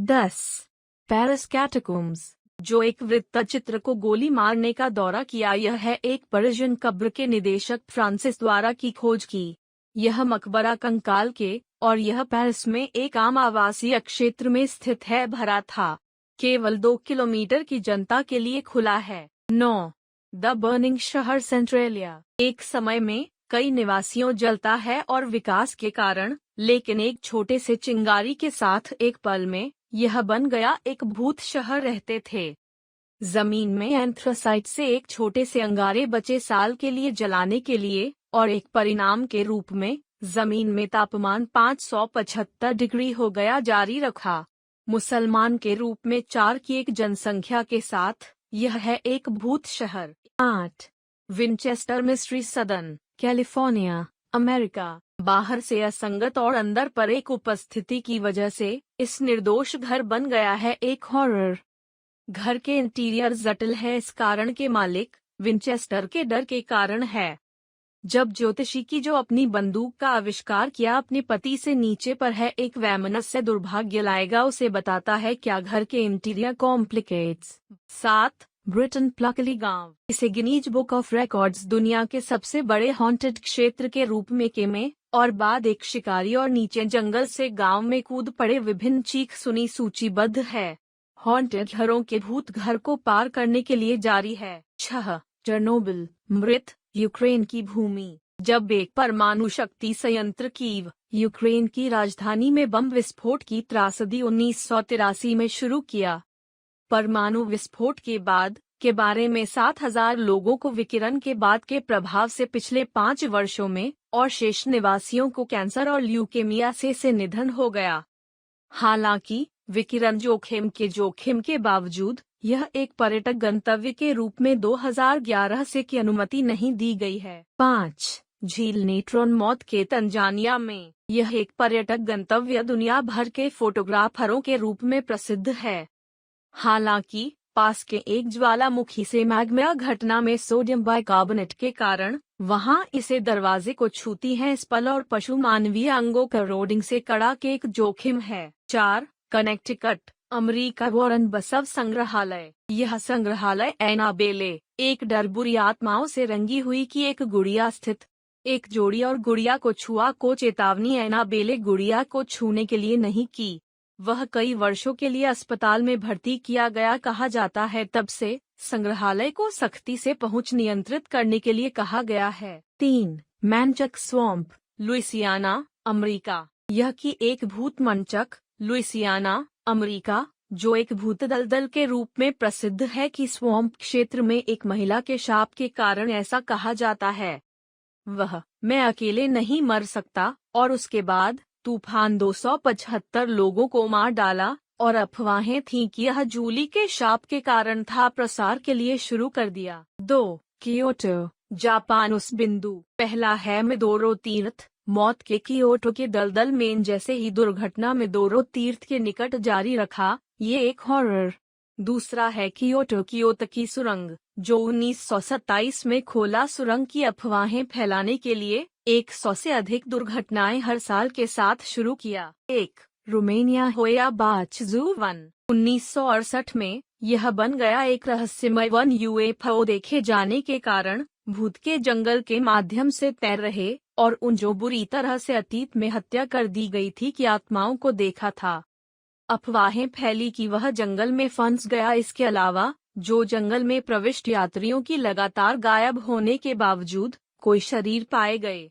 10. Paris कैटाकॉम्ब्स, जो एक वृत्तचित्र को गोली मारने का दौरा किया। यह है एक पर्शियन कब्र के निदेशक फ्रांसिस द्वारा की खोज की। यह मकबरा कंकाल के और यह पेरिस में एक आम आवासीय क्षेत्र में स्थित है भरा था। केवल 2 किलोमीटर की जनता के लिए खुला है। 9. द बर्निंग शहर सेंट्रेलिया, एक समय में कई निवासियों जलता है और विकास के कारण, लेकिन एक छोटे से चिंगारी के साथ एक पल में यह बन गया एक भूत शहर रहते थे। जमीन में एंथ्रासाइट से एक छोटे से अंगारे बचे साल के लिए जलाने के लिए, और एक परिणाम के रूप में जमीन में तापमान 575 डिग्री हो गया जारी रखा। मुसलमान के रूप में 4 की एक जनसंख्या के साथ यह है एक भूत शहर। 8. विनचेस्टर मिस्ट्री सदन, कैलिफोर्निया, अमेरिका। बाहर से असंगत और अंदर पर एक उपस्थिति की वजह से इस निर्दोष घर बन गया है एक हॉरर। घर के इंटीरियर जटिल है, इस कारण के मालिक विनचेस्टर के डर के कारण है। जब ज्योतिषी की जो अपनी बंदूक का आविष्कार किया अपने पति से नीचे पर है, एक वैमनस से दुर्भाग्य लाएगा उसे बताता है क्या घर के इंटीरियर कॉम्प्लिकेट्स। 7. ब्रिटेन प्लकली गांव, इसे गिनीज बुक ऑफ रिकॉर्ड्स दुनिया के सबसे बड़े हॉन्टेड क्षेत्र के रूप में के में और बाद एक शिकारी और नीचे जंगल से गांव में कूद पड़े विभिन्न चीख सुनी सूचीबद्ध है। हॉन्टेड घरों के भूत घर को पार करने के लिए जारी है। 6. चेरनोबिल, मृत यूक्रेन की भूमि, जब एक परमाणु शक्ति संयंत्र कीव, यूक्रेन की राजधानी में बम विस्फोट की त्रासदी 1983 में शुरू किया। परमाणु विस्फोट के बाद के बारे में 7,000 लोगों को विकिरण के बाद के प्रभाव से पिछले 5 वर्षों में और शेष निवासियों को कैंसर और ल्यूकेमिया से निधन हो गया। हालांकि विकिरण जोखिम के बावजूद यह एक पर्यटक गंतव्य के रूप में 2011 से की अनुमति नहीं दी गई है। 5. झील न्यूट्रॉन मौत के तंजानिया में, यह एक पर्यटक गंतव्य दुनिया भर के फोटोग्राफरों के रूप में प्रसिद्ध है। हालांकि पास के एक ज्वालामुखी से मैग्मा घटना में सोडियम बाइकार्बोनेट के कारण वहां इसे दरवाजे को छूती है इस पल और पशु मानवीय अंगों का रोडिंग से कड़ा के एक जोखिम है। 4. कनेक्टिकट, अमेरिका वॉरेन बसव संग्रहालय, यह संग्रहालय एनाबेले, एक डर बुरी आत्माओं से रंगी हुई की एक गुड़िया स्थित एक जोड़ी और गुड़िया को छुआ को चेतावनी, एनाबेले गुड़िया को छूने के लिए नहीं की। वह कई वर्षों के लिए अस्पताल में भर्ती किया गया कहा जाता है। तब से संग्रहालय को सख्ती से पहुंच नियंत्रित करने के लिए कहा गया है। 3. मैनचक स्वैम्प, लुइसियाना, अमेरिका, यह की एक भूत मंचक, लुइसियाना, अमेरिका, जो एक भूत दलदल के रूप में प्रसिद्ध है कि स्वैम्प क्षेत्र में एक महिला के शाप के कारण ऐसा कहा जाता है। वह मैं अकेले नहीं मर सकता और उसके बाद तूफान 275 लोगों को मार डाला और अफवाहें थीं कि यह जूली के शाप के कारण था प्रसार के लिए शुरू कर दिया। 2. कियोटो, जापान, उस बिंदु पहला है मिदोरो तीर्थ, मौत के कियोटो के दलदल में जैसे ही दुर्घटना मिदोरो तीर्थ के निकट जारी रखा, ये एक हॉरर। दूसरा है कियोतो की सुरंग, जो 1927 में खोला। सुरंग की अफवाहें फैलाने के लिए 100 से अधिक दुर्घटनाएं हर साल के साथ शुरू किया। 1. रोमेनिया होया बाच जू वन, 1968 में यह बन गया एक रहस्यमय वन। यूएफओ देखे जाने के कारण भूत के जंगल के माध्यम से तैर रहे और उन जो बुरी तरह से अतीत में हत्या कर दी गई थी की आत्माओं को देखा था। अफवाहें फैली कि वह जंगल में फंस गया। इसके अलावा जो जंगल में प्रविष्ट यात्रियों की लगातार गायब होने के बावजूद कोई शरीर पाए गए।